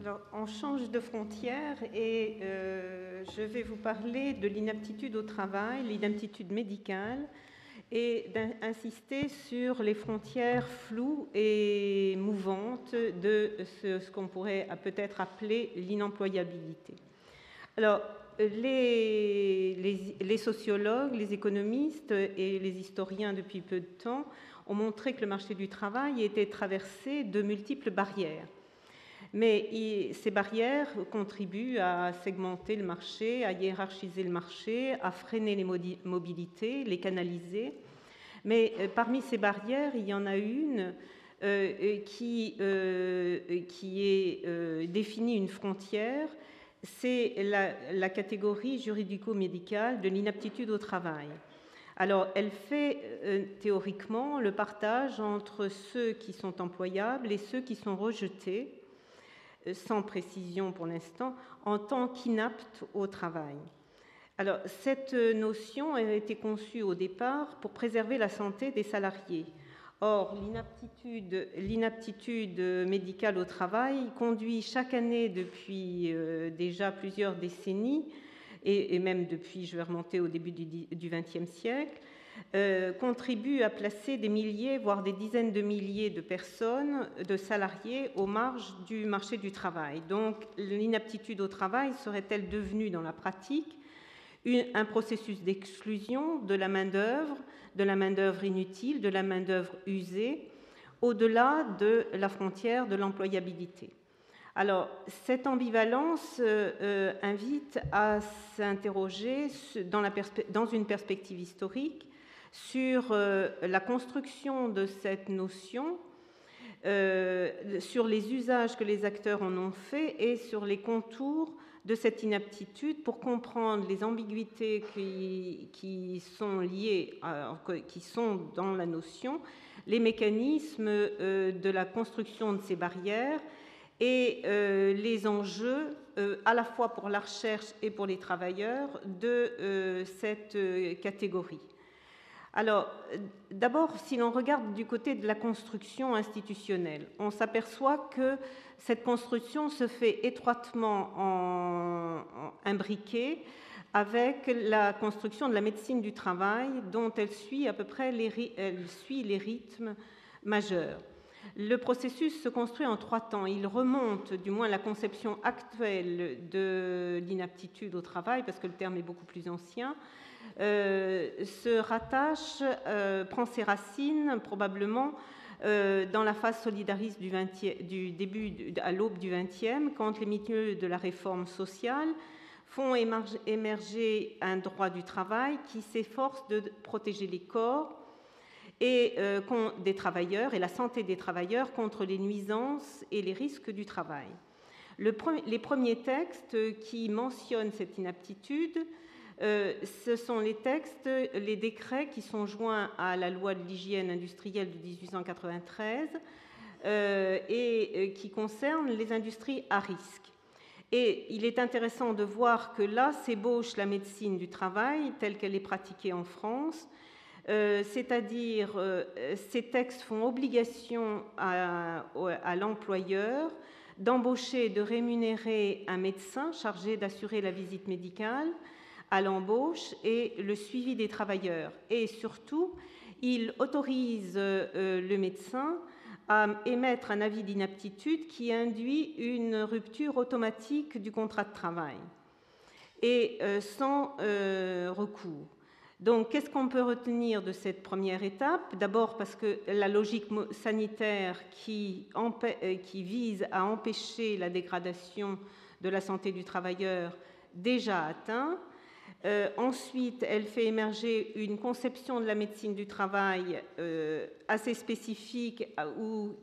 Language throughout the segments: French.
Alors, on change de frontière et je vais vous parler de l'inaptitude au travail, l'inaptitude médicale, et d'insister sur les frontières floues et mouvantes de ce qu'on pourrait peut-être appeler l'inemployabilité. Alors, les sociologues, les économistes et les historiens depuis peu de temps ont montré que le marché du travail était traversé de multiples barrières. Mais ces barrières contribuent à segmenter le marché, à hiérarchiser le marché, à freiner les mobilités, les canaliser. Mais parmi ces barrières, il y en a une qui définit une frontière, c'est la catégorie juridico-médicale de l'inaptitude au travail. Alors, elle fait théoriquement le partage entre ceux qui sont employables et ceux qui sont rejetés, sans précision pour l'instant, en tant qu'inaptes au travail. Alors, cette notion a été conçue au départ pour préserver la santé des salariés. Or, l'inaptitude médicale au travail conduit chaque année depuis déjà plusieurs décennies, et même depuis, je vais remonter au début du XXe siècle, contribue à placer des milliers, voire des dizaines de milliers de personnes, de salariés, aux marges du marché du travail. Donc, l'inaptitude au travail serait-elle devenue dans la pratique un processus d'exclusion de la main-d'œuvre inutile, de la main-d'œuvre usée, au-delà de la frontière de l'employabilité? Alors, cette ambivalence invite à s'interroger dans une perspective historique sur la construction de cette notion, sur les usages que les acteurs en ont fait et sur les contours de cette inaptitude pour comprendre les ambiguïtés qui sont liées, qui sont dans la notion, les mécanismes de la construction de ces barrières et les enjeux, à la fois pour la recherche et pour les travailleurs, de cette catégorie. Alors, d'abord, si l'on regarde du côté de la construction institutionnelle, on s'aperçoit que cette construction se fait étroitement imbriquée avec la construction de la médecine du travail, dont elle suit à peu près les rythmes majeurs. Le processus se construit en 3 temps. Il remonte, du moins la conception actuelle de l'inaptitude au travail, parce que le terme est beaucoup plus ancien, se rattache, prend ses racines probablement dans la phase solidariste du début à l'aube du XXe, quand les milieux de la réforme sociale font émerger un droit du travail qui s'efforce de protéger les corps et des travailleurs et la santé des travailleurs contre les nuisances et les risques du travail. Les premiers textes qui mentionnent cette inaptitude, ce sont les décrets qui sont joints à la loi de l'hygiène industrielle de 1893 et qui concernent les industries à risque. Et il est intéressant de voir que là s'ébauche la médecine du travail telle qu'elle est pratiquée en France, c'est-à-dire ces textes font obligation à l'employeur d'embaucher et de rémunérer un médecin chargé d'assurer la visite médicale à l'embauche et le suivi des travailleurs. Et surtout, il autorise le médecin à émettre un avis d'inaptitude qui induit une rupture automatique du contrat de travail et sans recours. Donc, qu'est-ce qu'on peut retenir de cette première étape? D'abord parce que la logique sanitaire qui vise à empêcher la dégradation de la santé du travailleur déjà atteint. Ensuite, elle fait émerger une conception de la médecine du travail assez spécifique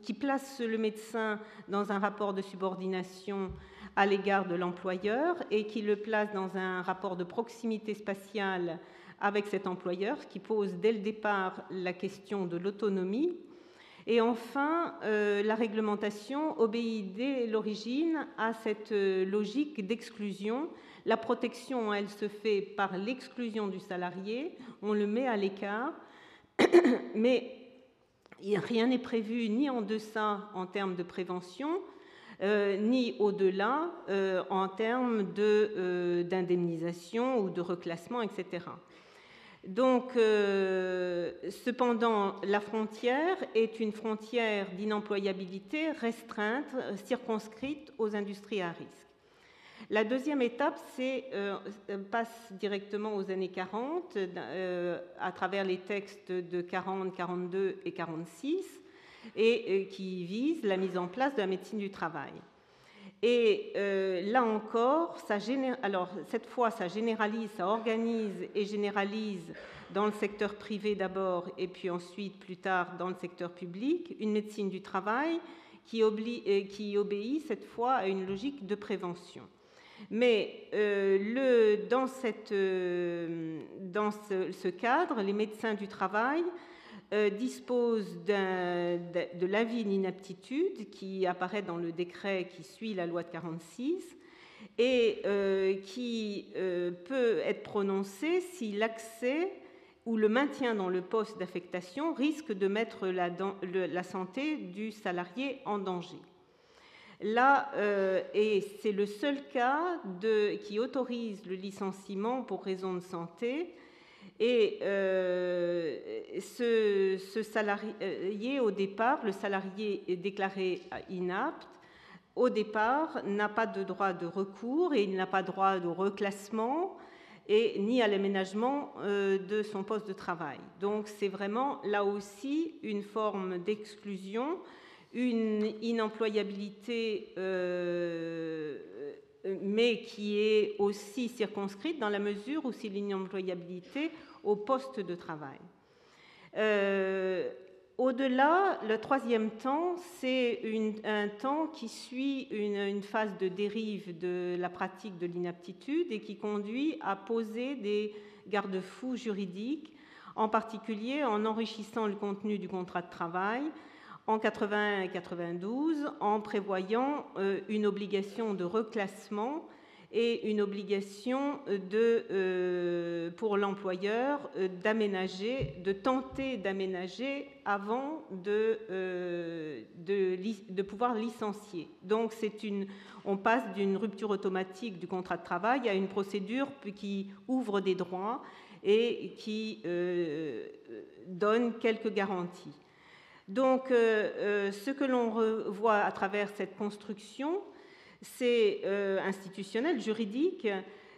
qui place le médecin dans un rapport de subordination à l'égard de l'employeur et qui le place dans un rapport de proximité spatiale avec cet employeur, ce qui pose dès le départ la question de l'autonomie. Et enfin, la réglementation obéit dès l'origine à cette logique d'exclusion. La protection, elle se fait par l'exclusion du salarié, on le met à l'écart, mais rien n'est prévu ni en deçà en termes de prévention, ni au-delà en termes d'indemnisation ou de reclassement, etc. Donc, cependant, la frontière est une frontière d'inemployabilité restreinte, circonscrite aux industries à risque. La deuxième étape passe directement aux années 40 à travers les textes de 40, 42 et 46 et qui visent la mise en place de la médecine du travail. Et là encore, alors cette fois, ça généralise, ça organise et généralise dans le secteur privé d'abord et puis ensuite, plus tard, dans le secteur public, une médecine du travail qui obéit cette fois à une logique de prévention. Mais dans ce cadre, les médecins du travail disposent de l'avis d'inaptitude qui apparaît dans le décret qui suit la loi de 46 et qui peut être prononcé si l'accès ou le maintien dans le poste d'affectation risque de mettre la santé du salarié en danger. Là, et c'est le seul cas qui autorise le licenciement pour raison de santé. Et ce salarié, au départ, le salarié est déclaré inapte, au départ, n'a pas de droit de recours et il n'a pas droit de reclassement et ni à l'aménagement de son poste de travail. Donc, c'est vraiment, là aussi, une forme d'exclusion, une inemployabilité, mais qui est aussi circonscrite dans la mesure où c'est l'inemployabilité au poste de travail. Au-delà, le troisième temps, c'est un temps qui suit une phase de dérive de la pratique de l'inaptitude et qui conduit à poser des garde-fous juridiques, en particulier en enrichissant le contenu du contrat de travail, en 81 et 92, en prévoyant une obligation de reclassement et une obligation pour l'employeur de tenter d'aménager avant de pouvoir licencier. Donc, on passe d'une rupture automatique du contrat de travail à une procédure qui ouvre des droits et qui donne quelques garanties. Donc, ce que l'on voit à travers cette construction, c'est institutionnel, juridique,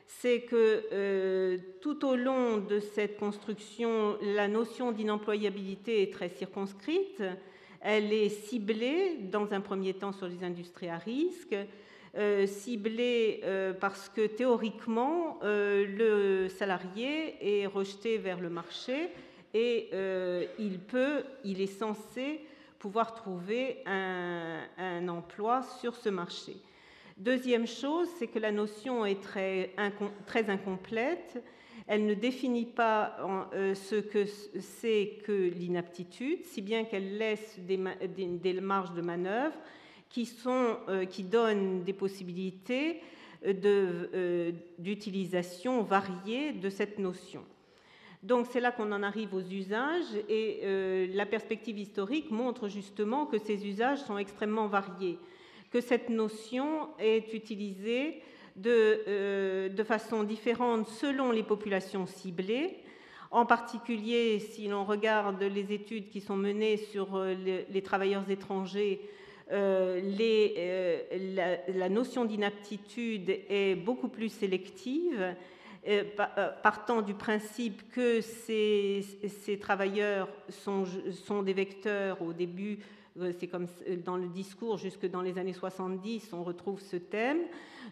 c'est que tout au long de cette construction, la notion d'inemployabilité est très circonscrite. Elle est ciblée, dans un premier temps, sur les industries à risque, ciblée parce que théoriquement, le salarié est rejeté vers le marché et il est censé pouvoir trouver un emploi sur ce marché. Deuxième chose, c'est que la notion est très incomplète. Elle ne définit pas ce que c'est que l'inaptitude, si bien qu'elle laisse des marges de manœuvre qui donnent des possibilités d'utilisation variée de cette notion. Donc c'est là qu'on en arrive aux usages et la perspective historique montre justement que ces usages sont extrêmement variés, que cette notion est utilisée de façon différente selon les populations ciblées. En particulier, si l'on regarde les études qui sont menées sur les travailleurs étrangers, la notion d'inaptitude est beaucoup plus sélective, partant du principe que ces travailleurs sont des vecteurs au début. C'est comme dans le discours, jusque dans les années 70, on retrouve ce thème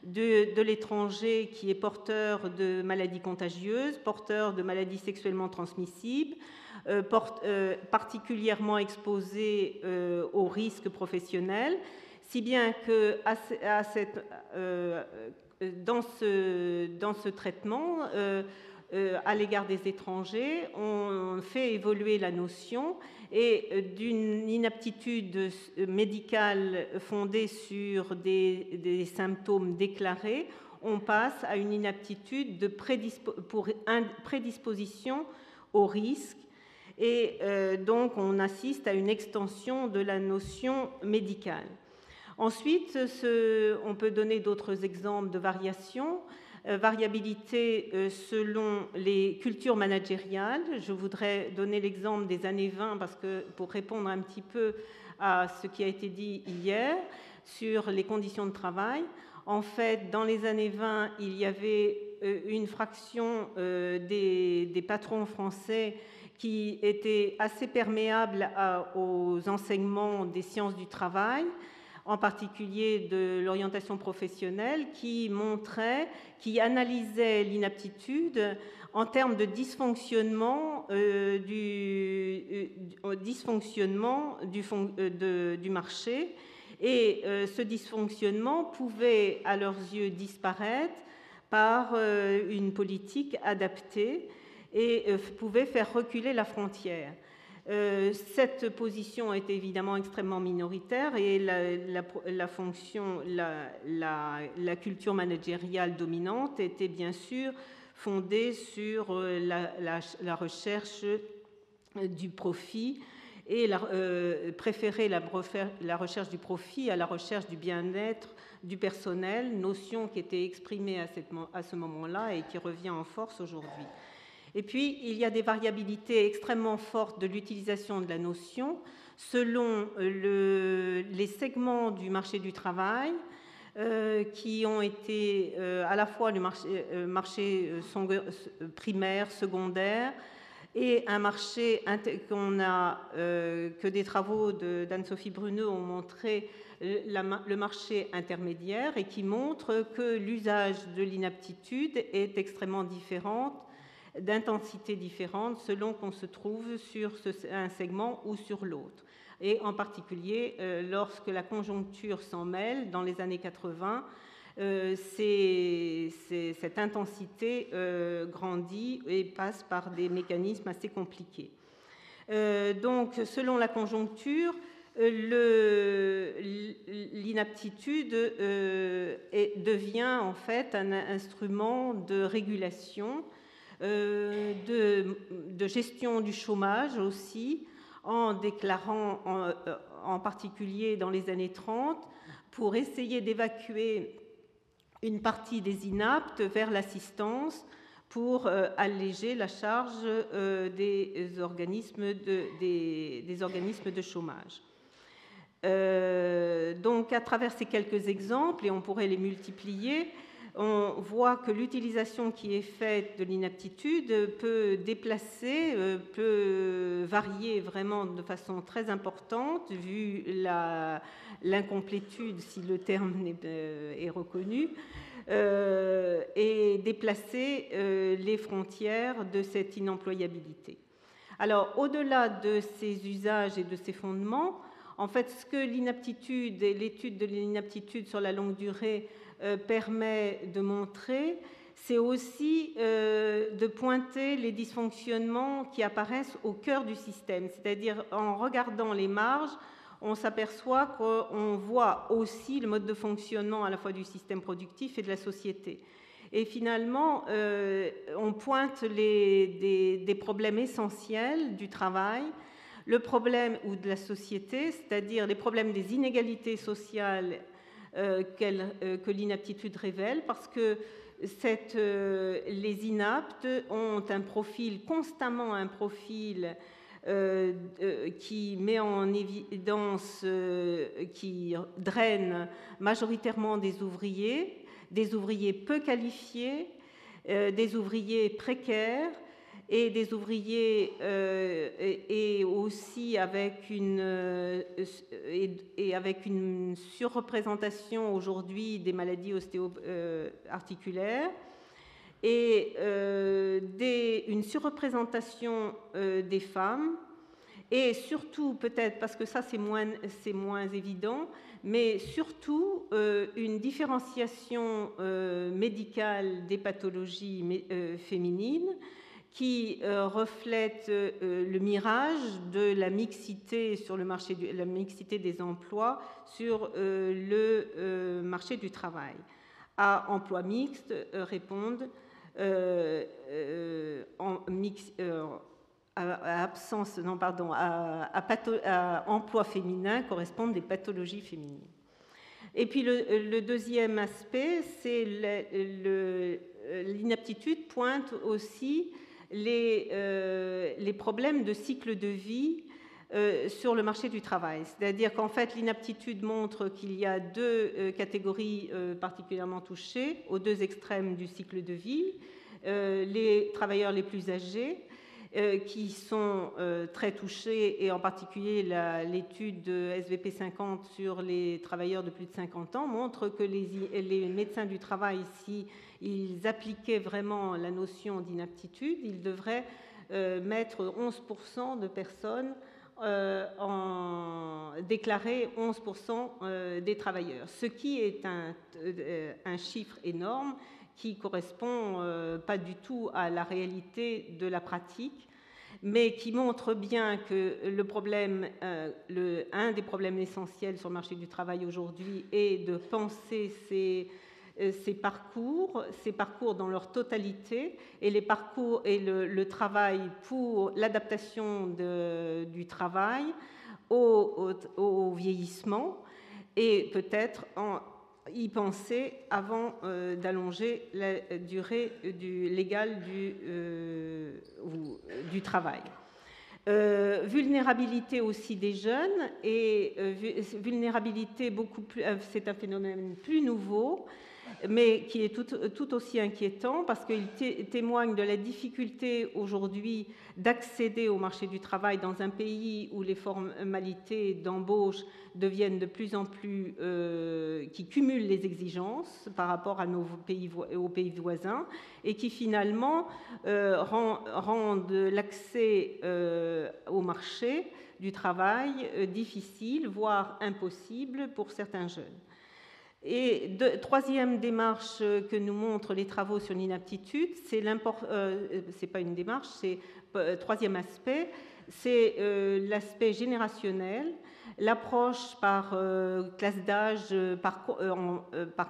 de l'étranger qui est porteur de maladies contagieuses, porteur de maladies sexuellement transmissibles, particulièrement exposé aux risques professionnels, si bien que dans ce traitement, à l'égard des étrangers, on fait évoluer la notion et d'une inaptitude médicale fondée sur des symptômes déclarés, on passe à une inaptitude pour prédisposition au risque et donc on assiste à une extension de la notion médicale. Ensuite, on peut donner d'autres exemples de variations. Variabilité selon les cultures managériales. Je voudrais donner l'exemple des années 20 parce que pour répondre un petit peu à ce qui a été dit hier sur les conditions de travail. En fait, dans les années 20, il y avait une fraction des patrons français qui était assez perméable aux enseignements des sciences du travail, en particulier de l'orientation professionnelle, qui analysait l'inaptitude en termes de dysfonctionnement du marché. Et ce dysfonctionnement pouvait, à leurs yeux, disparaître par une politique adaptée et pouvait faire reculer la frontière. Cette position est évidemment extrêmement minoritaire et la culture managériale dominante était bien sûr fondée sur la recherche du profit et préférer la recherche du profit à la recherche du bien-être du personnel, notion qui était exprimée à ce moment-là et qui revient en force aujourd'hui. Et puis, il y a des variabilités extrêmement fortes de l'utilisation de la notion selon les segments du marché du travail qui ont été à la fois le marché primaire, secondaire, et un marché que des travaux d'Anne-Sophie Bruneux ont montré le marché intermédiaire et qui montre que l'usage de l'inaptitude est extrêmement différent, d'intensité différente selon qu'on se trouve sur un segment ou sur l'autre. Et en particulier, lorsque la conjoncture s'en mêle, dans les années 80, cette intensité grandit et passe par des mécanismes assez compliqués. Donc, selon la conjoncture, l'inaptitude devient en fait un instrument de régulation, de gestion du chômage aussi, en déclarant, en particulier dans les années 30, pour essayer d'évacuer une partie des inaptes vers l'assistance pour alléger la charge des organismes de chômage. Donc, à travers ces quelques exemples, et on pourrait les multiplier, on voit que l'utilisation qui est faite de l'inaptitude peut déplacer, peut varier vraiment de façon très importante, vu l'incomplétude, si le terme est reconnu, et déplacer les frontières de cette inemployabilité. Alors, au-delà de ces usages et de ces fondements, en fait, ce que l'inaptitude et l'étude de l'inaptitude sur la longue durée permet de montrer, c'est aussi de pointer les dysfonctionnements qui apparaissent au cœur du système. C'est-à-dire, en regardant les marges, on s'aperçoit qu'on voit aussi le mode de fonctionnement à la fois du système productif et de la société. Et finalement, on pointe des problèmes essentiels du travail, le problème ou de la société, c'est-à-dire les problèmes des inégalités sociales que l'inaptitude révèle, parce que les inaptes ont constamment un profil qui met en évidence, qui draine majoritairement des ouvriers peu qualifiés, des ouvriers précaires, et des ouvriers et aussi avec une surreprésentation aujourd'hui des maladies ostéo-articulaires et une surreprésentation des femmes, et surtout peut-être, parce que ça c'est moins évident, mais surtout une différenciation médicale des pathologies féminines qui reflète le mirage de la mixité sur le marché la mixité des emplois sur le marché du travail. À emploi mixte répondent à emploi féminin correspondent des pathologies féminines. Et puis le deuxième aspect, c'est l'inaptitude pointe aussi les problèmes de cycle de vie sur le marché du travail. C'est-à-dire qu'en fait, l'inaptitude montre qu'il y a deux catégories particulièrement touchées, aux deux extrêmes du cycle de vie. Les travailleurs les plus âgés, qui sont très touchés, et en particulier l'étude de SVP 50 sur les travailleurs de plus de 50 ans montre que les médecins du travail, si ils appliquaient vraiment la notion d'inaptitude, ils devraient mettre 11% de personnes déclarer 11% des travailleurs, ce qui est un chiffre énorme qui correspond pas du tout à la réalité de la pratique, mais qui montre bien que le problème, un des problèmes essentiels sur le marché du travail aujourd'hui est de penser ces parcours dans leur totalité, et les parcours et le travail pour l'adaptation du travail au vieillissement, et peut-être y penser avant d'allonger la durée légale du travail. Vulnérabilité aussi des jeunes, et vulnérabilité beaucoup plus, c'est un phénomène plus nouveau, mais qui est tout aussi inquiétant, parce qu'il témoigne de la difficulté aujourd'hui d'accéder au marché du travail dans un pays où les formalités d'embauche deviennent de plus en plus, qui cumulent les exigences par rapport à aux pays voisins, et qui finalement rendent l'accès au marché du travail difficile, voire impossible pour certains jeunes. Et troisième démarche que nous montrent les travaux sur l'inaptitude, c'est pas une démarche, c'est troisième aspect, c'est l'aspect générationnel, l'approche par classe d'âge, par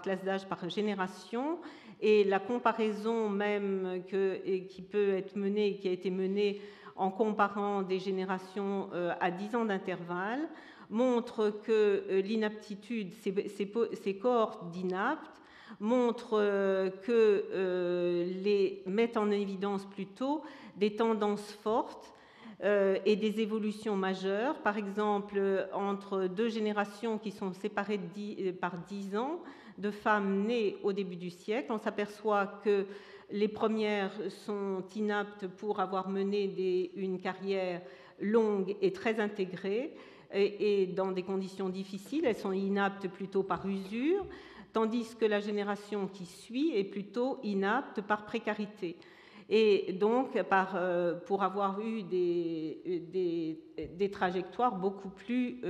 classe d'âge, par génération, et la comparaison même qui peut être menée, qui a été menée en comparant des générations à 10 ans d'intervalle, montre que l'inaptitude, ces cohortes d'inaptes, montrent mettent en évidence plutôt des tendances fortes et des évolutions majeures. Par exemple, entre deux générations qui sont séparées par 10 ans de femmes nées au début du siècle, on s'aperçoit que les premières sont inaptes pour avoir mené une carrière longue et très intégrée, et dans des conditions difficiles. Elles sont inaptes plutôt par usure, tandis que la génération qui suit est plutôt inapte par précarité, et donc pour avoir eu des trajectoires beaucoup plus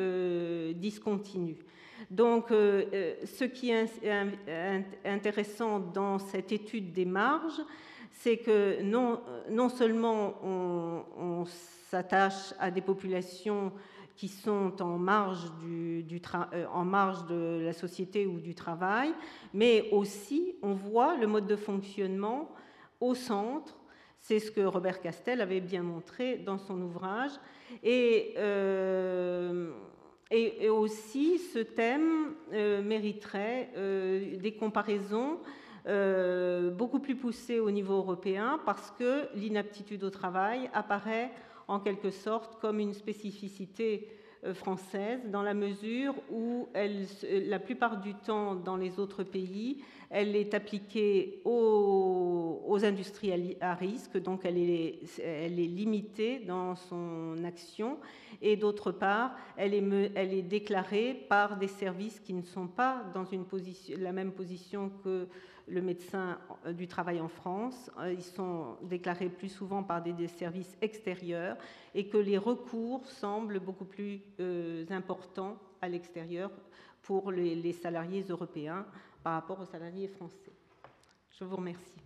discontinues. Donc, ce qui est intéressant dans cette étude des marges, c'est que non seulement on s'attache à des populations qui sont en marge en marge de la société ou du travail, mais aussi on voit le mode de fonctionnement au centre. C'est ce que Robert Castel avait bien montré dans son ouvrage. Et aussi, ce thème mériterait des comparaisons beaucoup plus poussées au niveau européen, parce que l'inaptitude au travail apparaît en quelque sorte comme une spécificité française, dans la mesure où la plupart du temps dans les autres pays, elle est appliquée aux industries à risque, donc elle est limitée dans son action, et d'autre part, elle est déclarée par des services qui ne sont pas dans la même position que le médecin du travail en France. Ils sont déclarés plus souvent par des services extérieurs, et que les recours semblent beaucoup plus importants à l'extérieur pour les salariés européens par rapport aux salariés français. Je vous remercie.